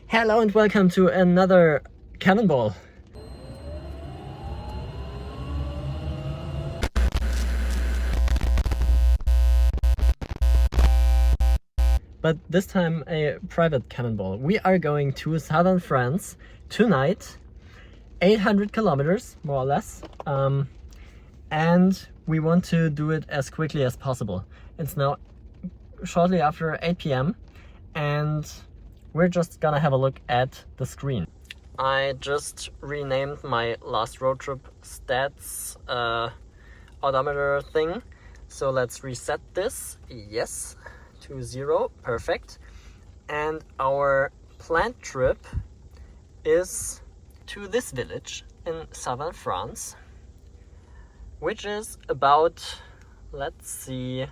Hello and welcome to another Cannonball. But this time a private Cannonball. We are going to southern France tonight, 800 kilometers more or less, and we want to do it as quickly as possible. It's now shortly after 8 p.m. and we're just gonna have a look at the screen. I just renamed my last road trip stats odometer thing. So let's reset this. Yes, to 0, perfect. And our planned trip is to this village in southern France, which is about, let's see,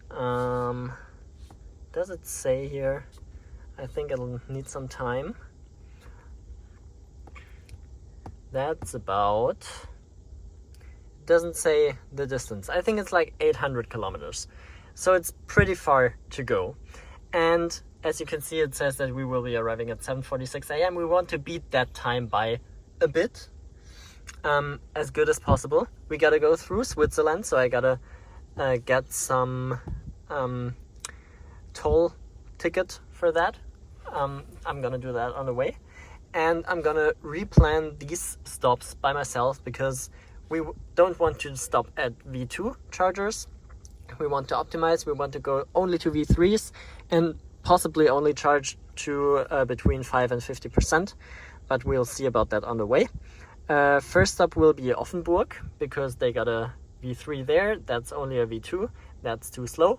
does it say here? I think it'll need some time. That's about, doesn't say the distance. I think it's like 800 kilometers. So it's pretty far to go. And as you can see, it says that we will be arriving at 7:46 a.m. We want to beat that time by a bit, as good as possible. We gotta go through Switzerland, so I gotta get some toll ticket for that. I'm gonna do that on the way. And I'm gonna replan these stops by myself because we don't want to stop at V2 chargers. We want to optimize, we want to go only to V3s and possibly only charge to between 5 and 50%, but we'll see about that on the way. First stop will be Offenburg because they got a V3 there. That's only a V2, that's too slow.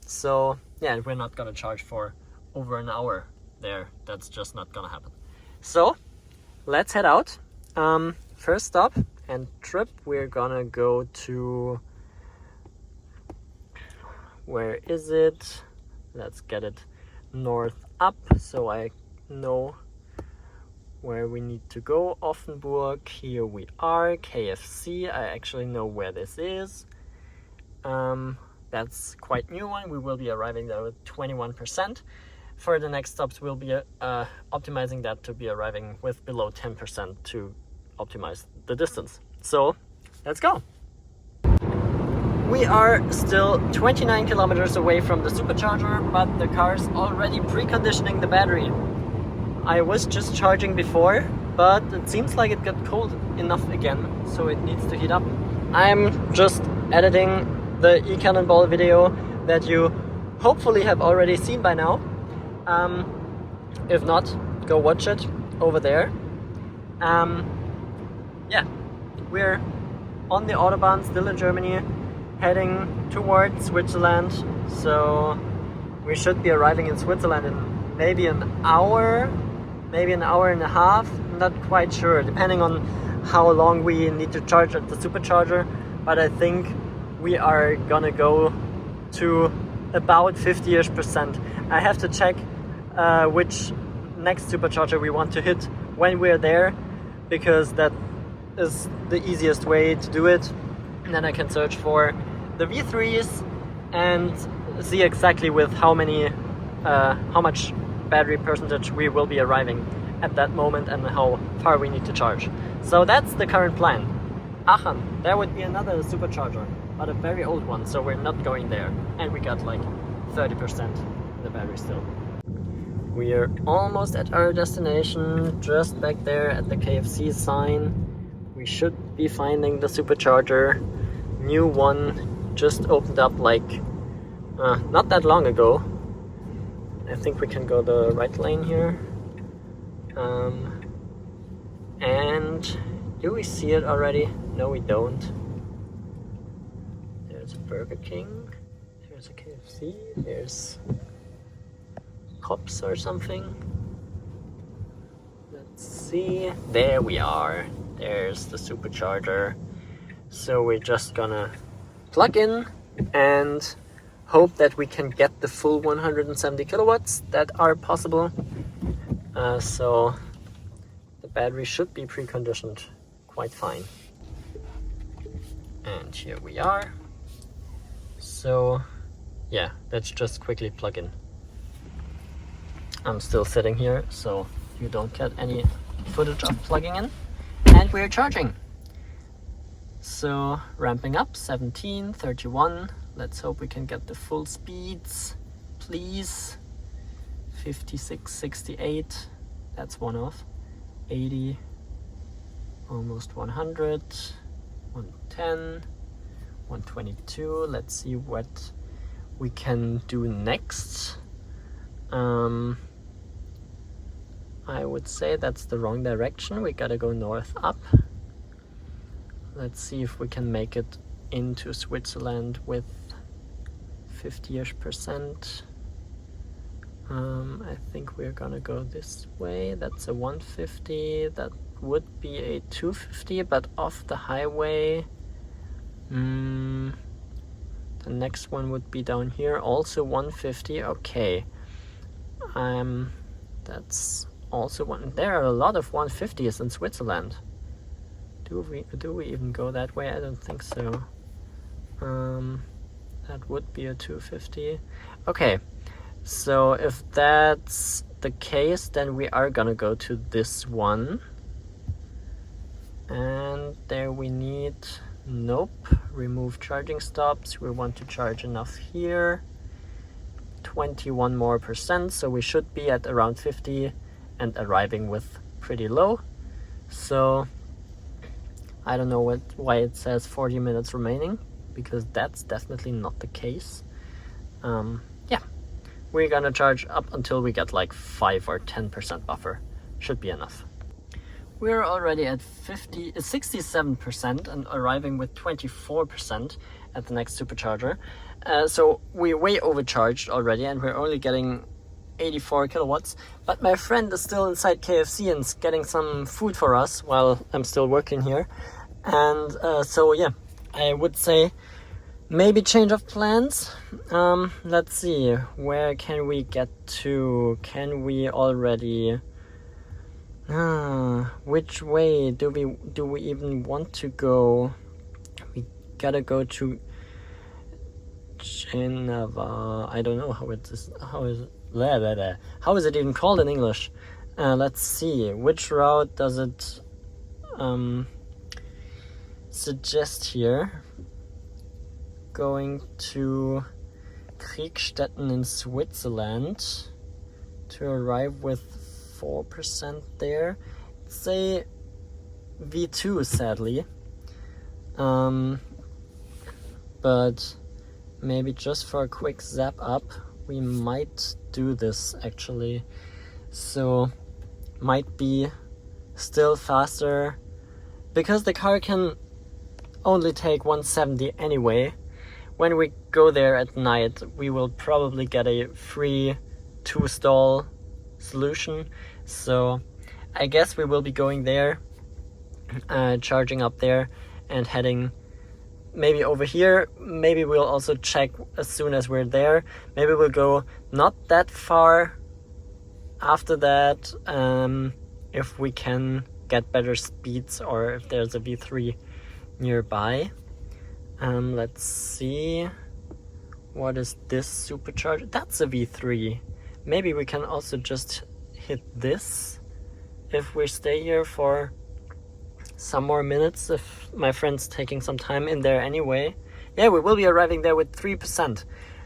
So yeah, we're not gonna charge for over an hour there. That's just not gonna happen. So let's head out. First stop and trip, we're gonna go to, where is it? Let's get it north up so I know where we need to go. Offenburg, here we are. KFC, I actually know where this is. That's quite new one. We will be arriving there with 21%. For the next stops, we'll be optimizing that to be arriving with below 10% to optimize the distance. So let's go. We are still 29 kilometers away from the supercharger, but the car's already preconditioning the battery. I was just charging before, but it seems like it got cold enough again, so it needs to heat up. I'm just editing the e-Cannonball video that you hopefully have already seen by now. If not, go watch it over there. Yeah, we're on the Autobahn, still in Germany, heading towards Switzerland. So we should be arriving in Switzerland in maybe an hour, maybe an hour and a half. I'm not quite sure, depending on how long we need to charge at the supercharger. But I think we are gonna go to about 50-ish%. I have to check which next supercharger we want to hit when we're there, because that is the easiest way to do it. And then I can search for the V3s and see exactly with how much battery percentage we will be arriving at that moment and how far we need to charge. So that's the current plan. Aachen, there would be another supercharger, but a very old one, so we're not going there. And we got like 30% in the battery still. We are almost at our destination, just back there at the KFC sign. We should be finding the supercharger. New one just opened up like not that long ago. I think we can go the right lane here. And do we see it already? No, we don't. There's a Burger King. There's a KFC. There's Cops or something. Let's see. There we are. There's the supercharger. So we're just gonna plug in and hope that we can get the full 170 kilowatts that are possible. So the battery should be preconditioned quite fine. And here we are. So yeah, let's just quickly plug in. I'm still sitting here, so you don't get any footage of plugging in. And we're charging. So ramping up, 17, 31. Let's hope we can get the full speeds, please. 56, 68, that's one off. 80, almost 100, 110, 122. Let's see what we can do next. I would say that's the wrong direction. We gotta go north up. Let's see if we can make it into Switzerland with 50-ish%. I think we're gonna go this way. That's a 150. That would be a 250, but off the highway. The next one would be down here, also 150. Okay. That's also one. There are a lot of 150s in Switzerland. Do we even go that way? I don't think so. That would be a 250. Okay, so if that's the case, then we are gonna go to this one. And there we need, nope, remove charging stops. We want to charge enough here. 21 more %, so we should be at around 50 and arriving with pretty low. So I don't know why it says 40 minutes remaining, because that's definitely not the case. Yeah, we're gonna charge up until we get like 5 or 10% buffer. Should be enough. We're already at 67% and arriving with 24% at the next supercharger. So we're way overcharged already, and we're only getting 84 kilowatts. But my friend is still inside KFC and is getting some food for us while I'm still working here. And so yeah, I would say maybe change of plans. Let's see, where can we get to? Can we already... which way do we even want to go? We gotta go to Geneva. I don't know how is it even called in English? Let's see, which route does it suggest here? Going to Kriegstetten in Switzerland to arrive with 4% there. It's a V2, sadly. But maybe just for a quick zap up, we might do this actually. So might be still faster, because the car can only take 170 anyway. When we go there at night, we will probably get a free 2-stall solution. So I guess we will be going there, charging up there and heading maybe over here. Maybe we'll also check as soon as we're there. Maybe we'll go not that far after that, if we can get better speeds or if there's a V3 nearby. Let's see, what is this supercharger? That's a V3. Maybe we can also just hit this if we stay here for some more minutes, if my friend's taking some time in there anyway. Yeah, we will be arriving there with 3%.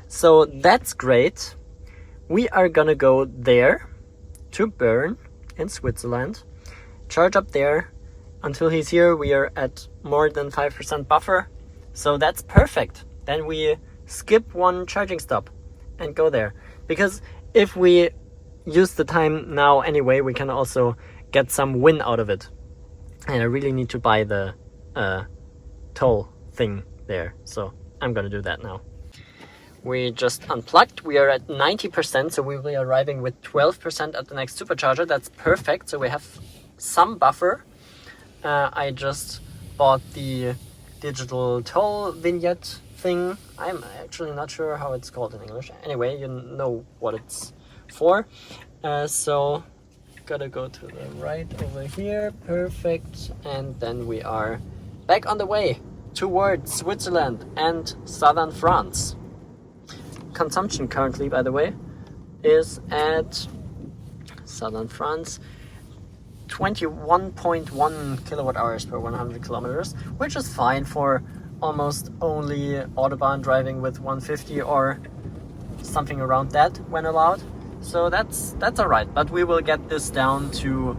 So that's great. We are gonna go there to Bern in Switzerland, charge up there. Until he's here, we are at more than 5% buffer. So that's perfect. Then we skip one charging stop and go there. Because if we use the time now anyway, we can also get some win out of it. And I really need to buy the toll thing there. So I'm gonna do that now. We just unplugged. We are at 90%, so we will be arriving with 12% at the next supercharger. That's perfect. So we have some buffer. I just bought the digital toll vignette thing. I'm actually not sure how it's called in English. Anyway, you know what it's for. So gotta go to the right over here. Perfect. And then we are back on the way towards Switzerland and southern France. Consumption currently, by the way, is at southern France. 21.1 kilowatt hours per 100 kilometers, which is fine for almost only Autobahn driving with 150 or something around that when allowed. So that's alright, but we will get this down to,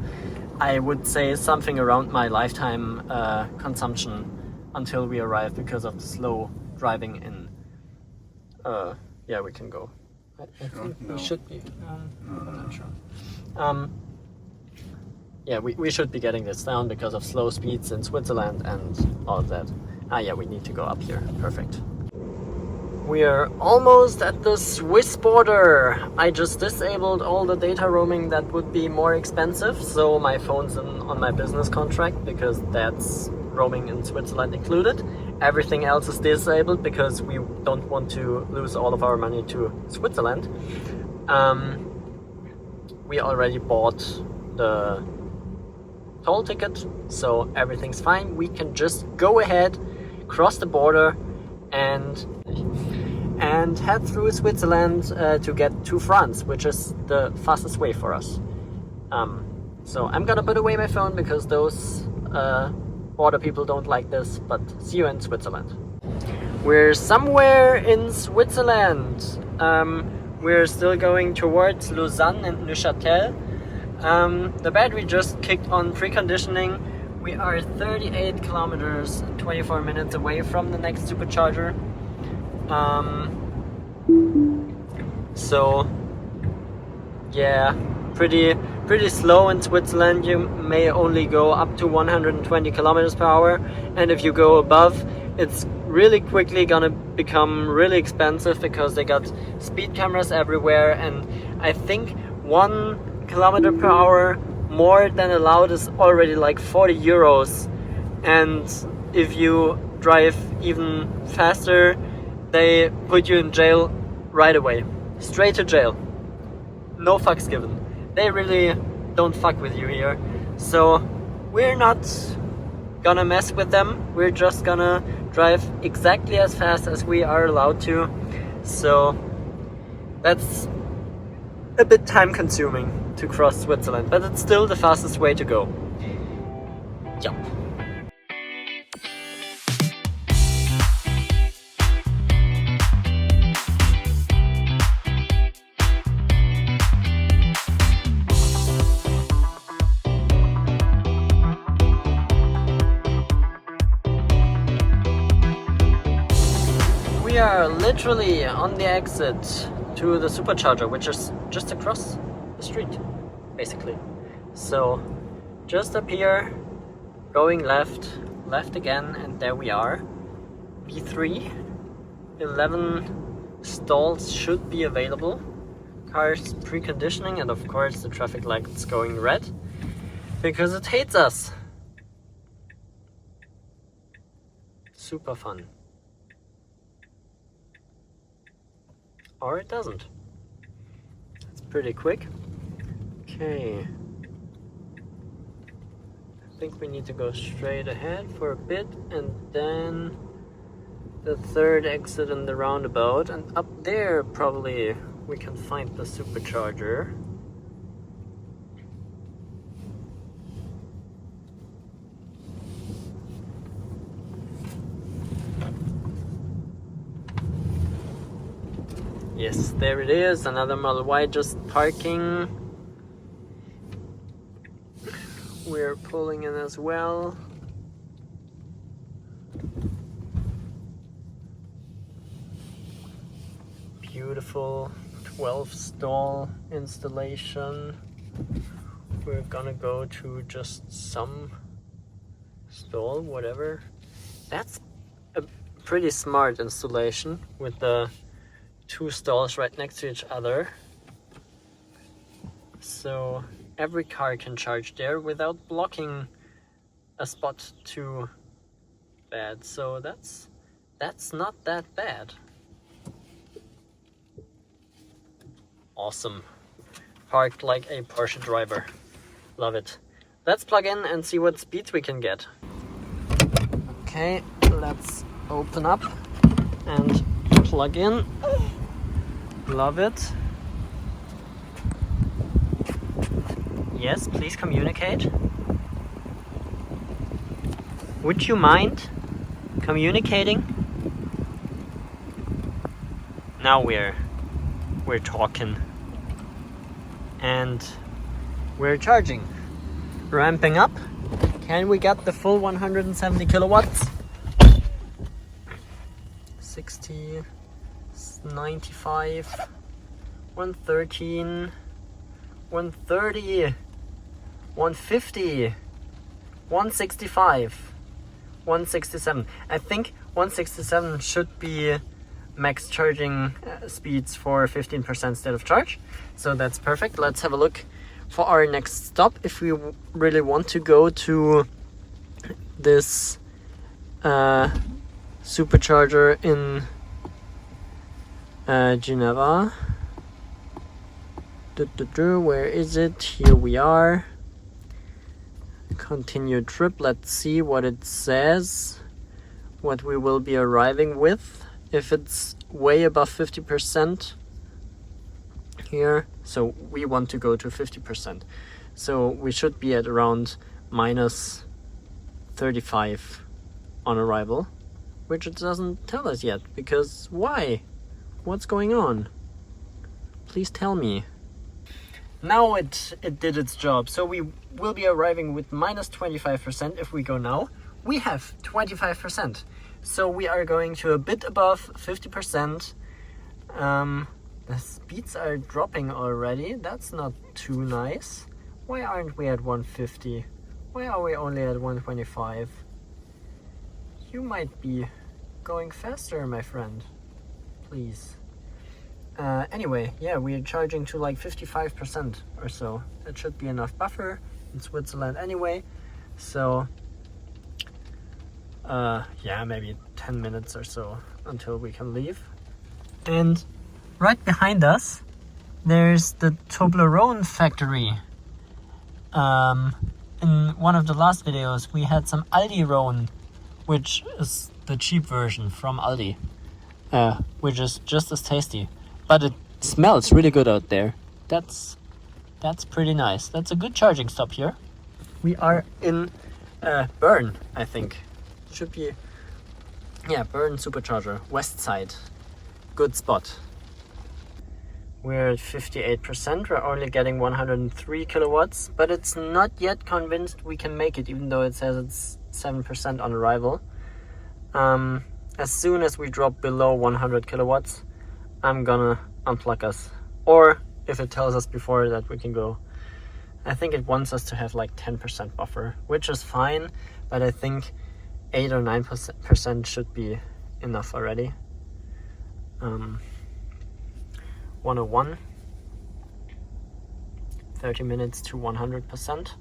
I would say, something around my lifetime consumption until we arrive because of the slow driving in. Yeah, we can go. I think we should be. I'm not sure. Yeah, we should be getting this down because of slow speeds in Switzerland and all of that. Ah, yeah, we need to go up here. Perfect. We are almost at the Swiss border. I just disabled all the data roaming that would be more expensive, so my phone's on my business contract because that's roaming in Switzerland included. Everything else is disabled because we don't want to lose all of our money to Switzerland. We already bought the toll ticket, so everything's fine. We can just go ahead, cross the border, and head through Switzerland to get to France, which is the fastest way for us. So I'm gonna put away my phone because those border people don't like this, but see you in Switzerland. We're somewhere in Switzerland. We're still going towards Lausanne and Neuchâtel. The battery just kicked on preconditioning. We are 38 kilometers, 24 minutes away from the next supercharger. So yeah, pretty slow in Switzerland. You may only go up to 120 kilometers per hour, and if you go above, it's really quickly gonna become really expensive because they got speed cameras everywhere, and I think 1 kilometer per hour more than allowed is already like 40 euros, and if you drive even faster, they put you in jail right away. Straight to jail. No fucks given. They really don't fuck with you here. So we're not gonna mess with them. We're just gonna drive exactly as fast as we are allowed to. So that's a bit time consuming to cross Switzerland, but it's still the fastest way to go. Yep. We are literally on the exit to the supercharger, which is just across the street, basically. So just up here, going left again, and there we are. B3, 11 stalls should be available. Cars preconditioning, and of course the traffic light's going red because it hates us. Super fun. Or it doesn't. It's pretty quick. Okay. I think we need to go straight ahead for a bit, and then the third exit in the roundabout, and up there probably we can find the supercharger. Yes, there it is, another Model Y just parking. We're pulling in as well. Beautiful 12 stall installation. We're gonna go to just some stall, whatever. That's a pretty smart installation with the 2 stalls right next to each other, so every car can charge there without blocking a spot too bad. So that's not that bad. Awesome. Parked like a Porsche driver. Love it. Let's plug in and see what speeds we can get. Okay, let's open up and plug in. Love it. Yes, please communicate. Would you mind communicating? Now we're talking. And we're charging. Ramping up. Can we get the full 170 kilowatts? 60, 95, 113, 130, 150, 165, 167. I think 167 should be max charging speeds for 15% state of charge. So that's perfect. Let's have a look for our next stop if we really want to go to this supercharger in Geneva. Where is it? Here we are. Continue trip. Let's see what it says, what we will be arriving with. If it's way above 50% here, so we want to go to 50%, so we should be at around minus 35 on arrival, which it doesn't tell us yet. Because why? What's going on? Please tell me. Now it did its job. So we will be arriving with minus 25% if we go now. We have 25%. So we are going to a bit above 50%. The speeds are dropping already. That's not too nice. Why aren't we at 150? Why are we only at 125? You might be going faster, my friend. Please. Anyway, yeah, we're charging to like 55% or so. That should be enough buffer in Switzerland anyway. So, yeah, maybe 10 minutes or so until we can leave. And right behind us, there's the Toblerone factory. In one of the last videos, we had some Aldi Rone, which is the cheap version from Aldi, which is just as tasty. But it smells really good out there. That's pretty nice. That's a good charging stop here. We are in Bern, I think. Should be, yeah, Bern Supercharger, west side. Good spot. We're at 58%. We're only getting 103 kilowatts, but it's not yet convinced we can make it, even though it says it's 7% on arrival. As soon as we drop below 100 kilowatts, I'm gonna unplug us. Or if it tells us before that we can go. I think it wants us to have like 10% buffer, which is fine, but I think 8 or 9% should be enough already. 101, 30 minutes to 100%.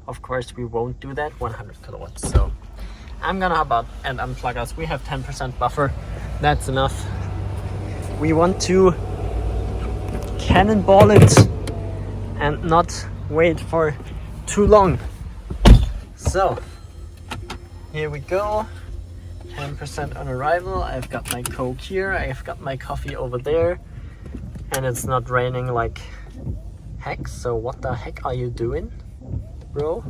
Of course, we won't do that 100 kilowatts. So I'm gonna hop out and unplug us. We have 10% buffer. That's enough. We want to cannonball it and not wait for too long. So here we go. 10% on arrival. I've got my Coke here. I've got my coffee over there. And it's not raining like heck. So what the heck are you doing, bro?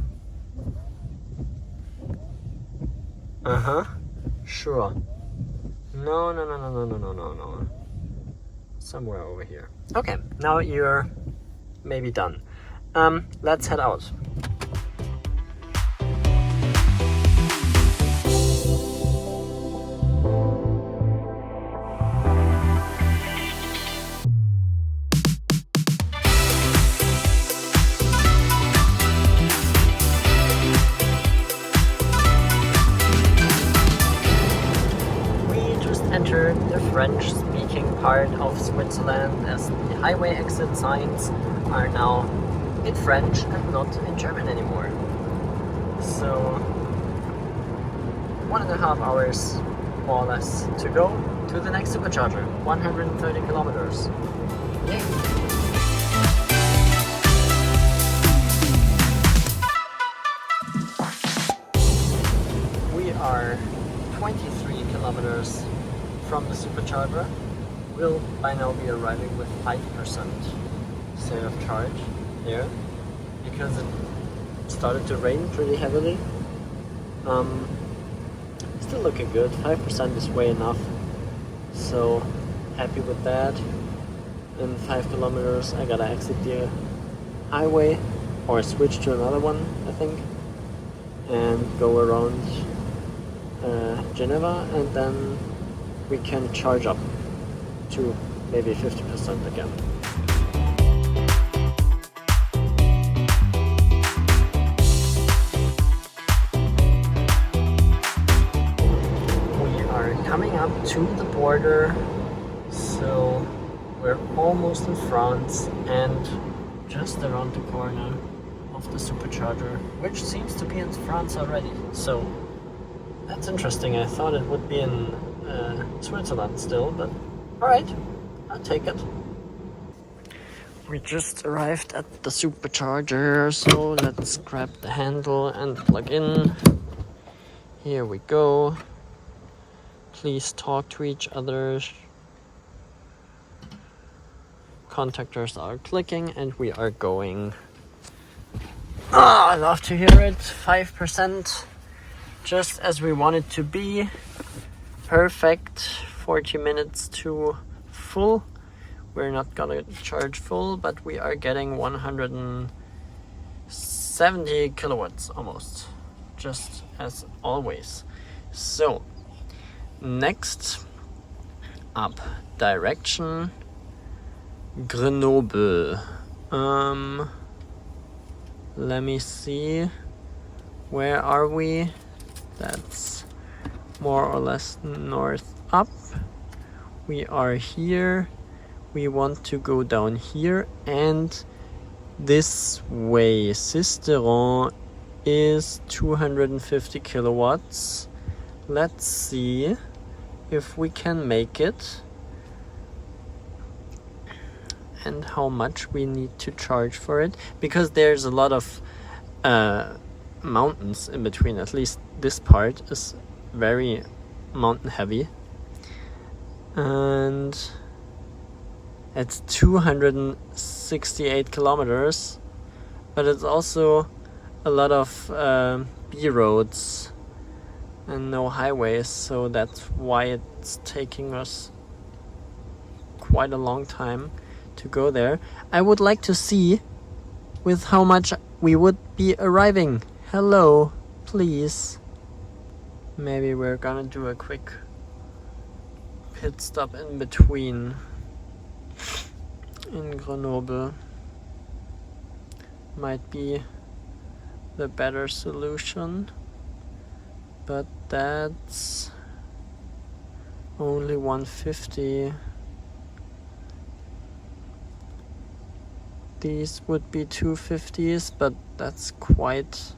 Sure. No. Somewhere over here. Okay, now you're maybe done. Let's head out. Entered the French-speaking part of Switzerland, as the highway exit signs are now in French and not in German anymore. So 1.5 hours more or less to go to the next supercharger, 130 kilometers. Yay! We are 23 kilometers from the supercharger. We'll by now be arriving with 5% state of charge here. because it started to rain pretty heavily. Still looking good. 5% is way enough, so happy with that. In 5 kilometers I gotta exit the highway or switch to another one, I think, and go around Geneva, and then we can charge up to maybe 50% again. We are coming up to the border, so we're almost in France and just around the corner of the supercharger, which seems to be in France already. So that's interesting. I thought it would be in Switzerland still, but alright, I'll take it. We just arrived at the supercharger, so let's grab the handle and plug in. Here we go. Please talk to each other. Contactors are clicking and we are going. I love to hear it. 5%, just as we want it to be. Perfect. 40 minutes to full. We're not gonna charge full, but we are getting 170 kilowatts almost, just as always. So next up, direction Grenoble. Let me see, where are we? That's more or less north up. We are here. We want to go down here and this way. Sisteron is 250 kilowatts. Let's see if we can make it and how much we need to charge for it, because there's a lot of mountains in between. At least this part is very mountain heavy, and it's 268 kilometers, but it's also a lot of B roads and no highways, so that's why it's taking us quite a long time to go there. I would like to see with how much we would be arriving. Hello, please. Maybe we're gonna do a quick pit stop in between in Grenoble. Might be the better solution, but that's only 150. These would be 250s, but that's quite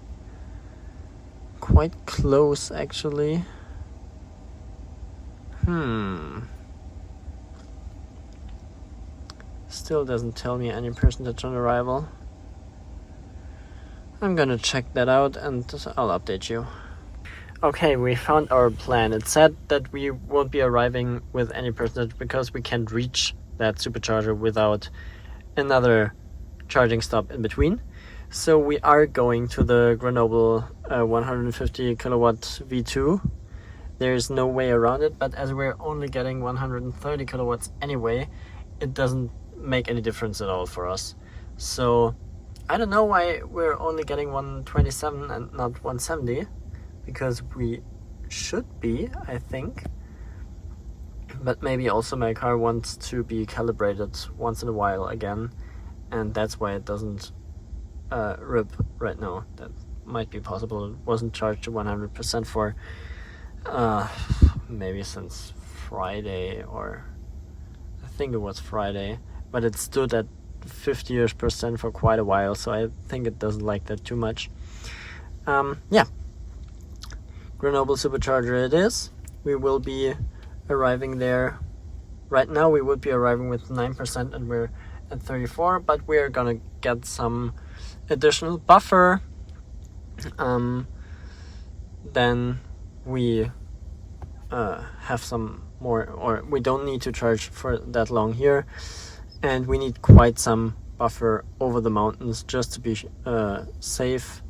close actually. Still doesn't tell me any percentage on arrival. I'm gonna check that out and I'll update you. Okay, we found our plan. It said that we won't be arriving with any percentage because we can't reach that supercharger without another charging stop in between. So we are going to the Grenoble 150 kilowatt V2. There's no way around it, but as we're only getting 130 kilowatts anyway, it doesn't make any difference at all for us. So I don't know why we're only getting 127 and not 170, because we should be, I think. But maybe also my car wants to be calibrated once in a while again, and that's why it doesn't rip right now. That might be possible. It wasn't charged to 100% for maybe since Friday, or I think it was Friday, but it stood at 50% for quite a while, so I think it doesn't like that too much. Yeah, Grenoble supercharger it is. We will be arriving there. Right now we would be arriving with 9% and we're at 34, but we're gonna get some additional buffer. Then we have some more, or we don't need to charge for that long here, and we need quite some buffer over the mountains just to be safe.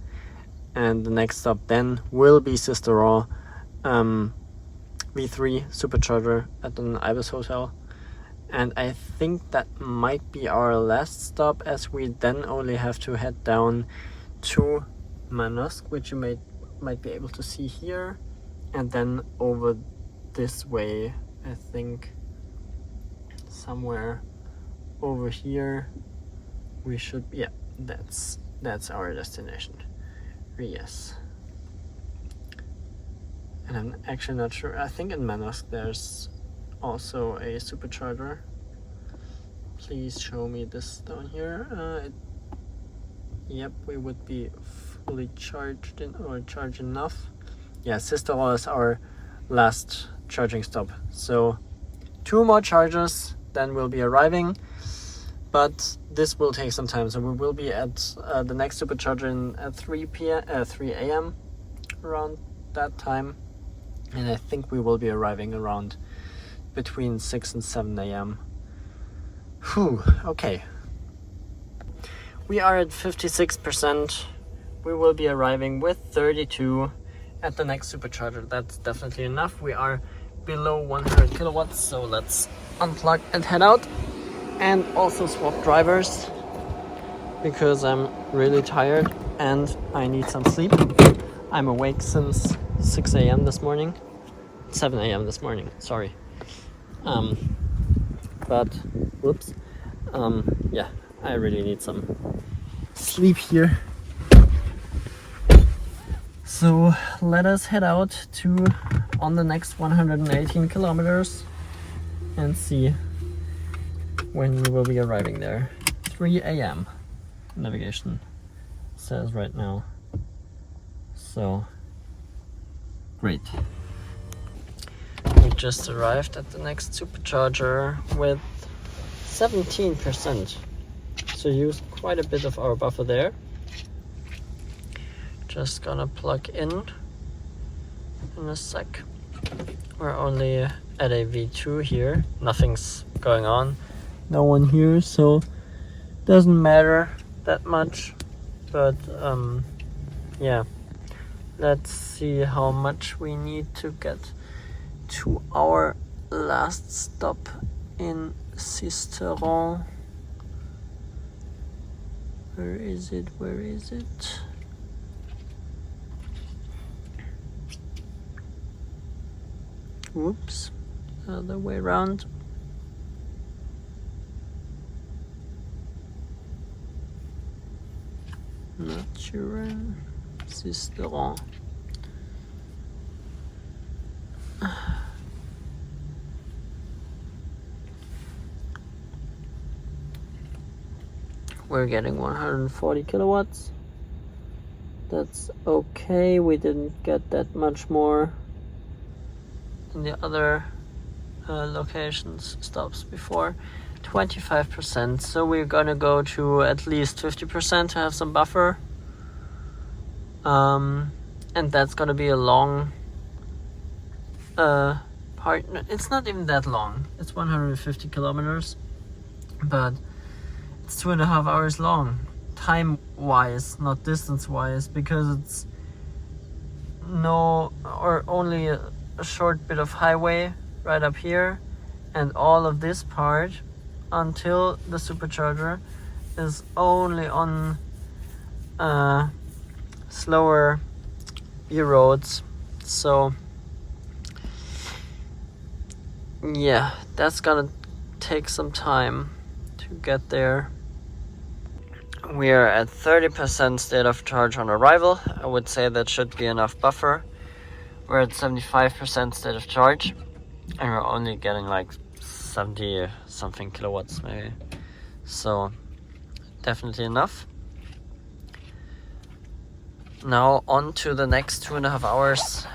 And the next stop then will be Sisteron V3 supercharger at an Ibis hotel. And I think that might be our last stop, as we then only have to head down to Manosque, which you might be able to see here, and then over this way, I think somewhere over here we should be. Yeah, that's our destination. Yes. And I'm actually not sure. I think in Manosque there's also a supercharger. Please show me this down here. Yep, we would be fully charged or charged enough. Yeah, Sisteron is our last charging stop. So 2 more charges, then we'll be arriving. But this will take some time. So we will be at the next supercharger at 3 a.m. around that time. And I think we will be arriving around between 6 and 7 a.m. Whew, okay. We are at 56%. We will be arriving with 32 at the next supercharger. That's definitely enough. We are below 100 kilowatts, so let's unplug and head out. And also swap drivers, because I'm really tired and I need some sleep. I'm awake since 6 a.m. this morning. 7 a.m. this morning, sorry. But whoops. Yeah, I really need some sleep here. So let us head out on the next 118 kilometers and see when we will be arriving there. 3 a.m. navigation says right now. So great. We just arrived at the next supercharger with 17%. So used quite a bit of our buffer there. Just gonna plug in a sec. We're only at a V2 here. Nothing's going on. No one here, so doesn't matter that much. But yeah, let's see how much we need to get to our last stop in Sisteron. Where is it? Where is it? Whoops, other way around. Natural Sisteron. We're getting 140 kilowatts. That's okay. We didn't get that much more in the other locations stops before. 25%, so we're gonna go to at least 50% to have some buffer, and that's gonna be a long part. It's not even that long, it's 150 kilometers, but it's 2.5 hours long, time wise, not distance wise, because it's only a short bit of highway right up here, and all of this part until the supercharger is only on slower roads. So yeah, that's gonna take some time to get there. We are at 30% state of charge on arrival. I would say that should be enough buffer. We're at 75% state of charge, and we're only getting like 70 something kilowatts maybe. So definitely enough. Now on to the next 2.5 hours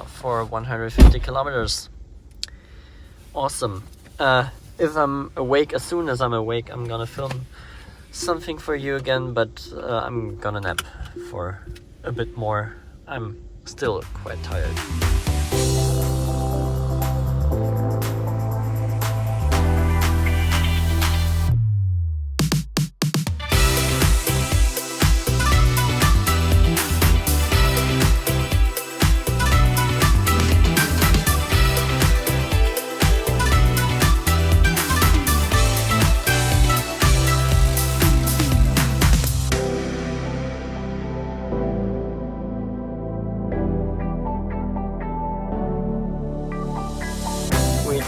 for 150 kilometers. Awesome. If I'm awake, as soon as I'm awake, I'm gonna film something for you again, but I'm gonna nap for a bit more. I'm still quite tired.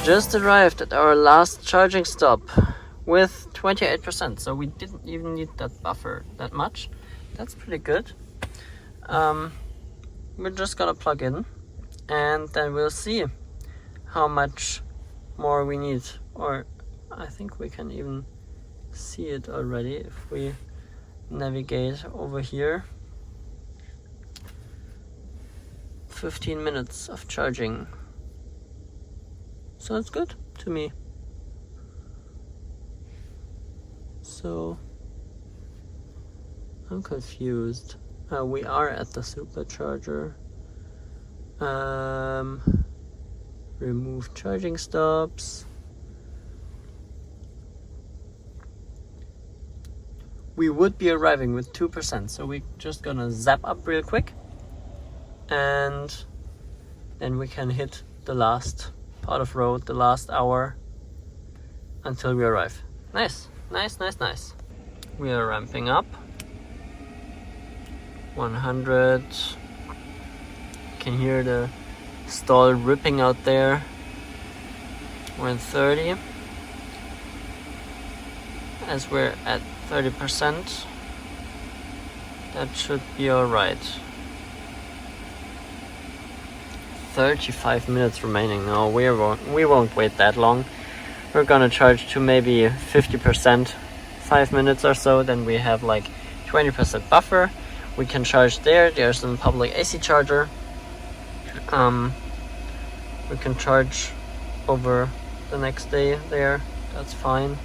just arrived at our last charging stop with 28%, so we didn't even need that buffer that much. That's pretty good. We're just gonna plug in and then we'll see how much more we need, or I think we can even see it already if we navigate over here. 15 minutes of charging. Sounds good to me. So I'm confused. We are at the supercharger. Remove charging stops. We would be arriving with 2%, so we're just gonna zap up real quick and then we can hit the last part of road, the last hour until we arrive. Nice, nice, nice, nice. We are ramping up. 100. You can hear the stall ripping out there. We're in 30. As we're at 30%, that should be alright. 35 minutes remaining. No, we won't wait that long. We're gonna charge to maybe 50%, 5 minutes or so, then we have like 20% buffer. We can charge there. There's a public AC charger. We can charge over the next day there. That's fine.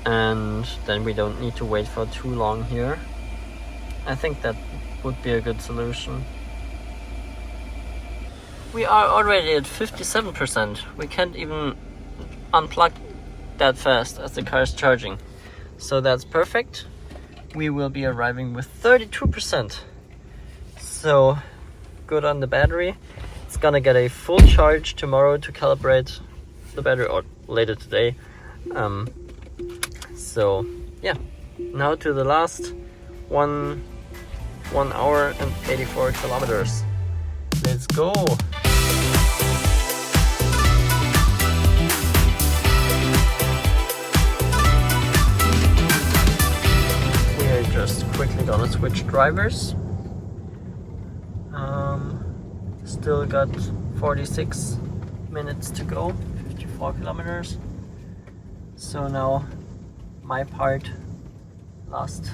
And then we don't need to wait for too long here. I think that would be a good solution. We are already at 57%. We can't even unplug that fast as the car is charging. So that's perfect. We will be arriving with 32%. So good on the battery. It's gonna get a full charge tomorrow to calibrate the battery, or later today. So yeah, now to the last 1 hour and 84 kilometers. Let's go. We are just quickly gonna switch drivers. Still got 46 minutes to go, 54 kilometers. So now my part, last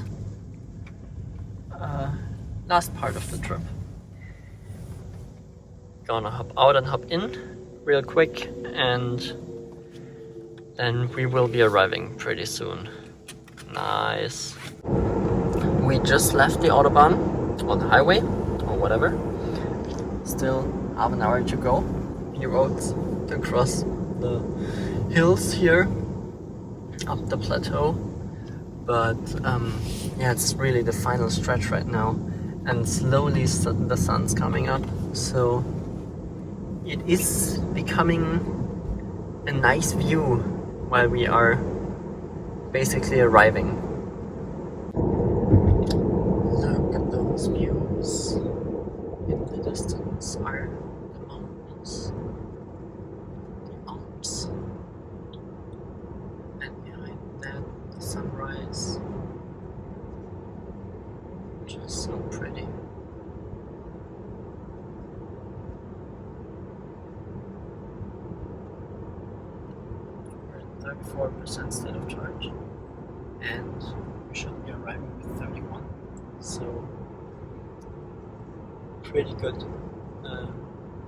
part of the trip. Gonna hop out and hop in real quick, and then we will be arriving pretty soon. Nice. We just left the Autobahn, or the highway, or whatever. Still half an hour to go. He roads across the hills here, up the plateau. But yeah, it's really the final stretch right now, and slowly the sun's coming up, so it is becoming a nice view while we are basically arriving. Look at those views. In the distance are the mountains, the Alps, and behind that the sunrise. Just so pretty. We're at 34% state of charge, and we should be arriving with 31. So pretty good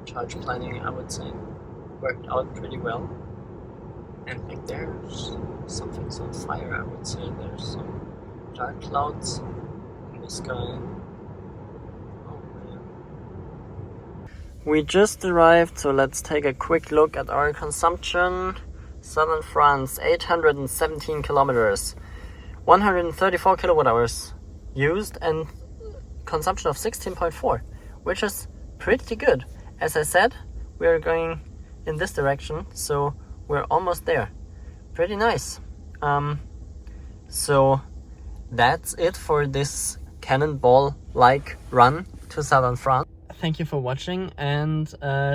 charge planning, I would say. Worked out pretty well. And like there's something's on fire, I would say. There's some dark clouds in the sky. Oh man. We just arrived, so let's take a quick look at our consumption. Southern France, 817 kilometers, 134 kilowatt hours used, and consumption of 16.4, which is pretty good. As I said, we are going in this direction, so we're almost there. Pretty nice. So that's it for this Cannonball-like run to Southern France. Thank you for watching, and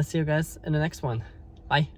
see you guys in the next one. Bye.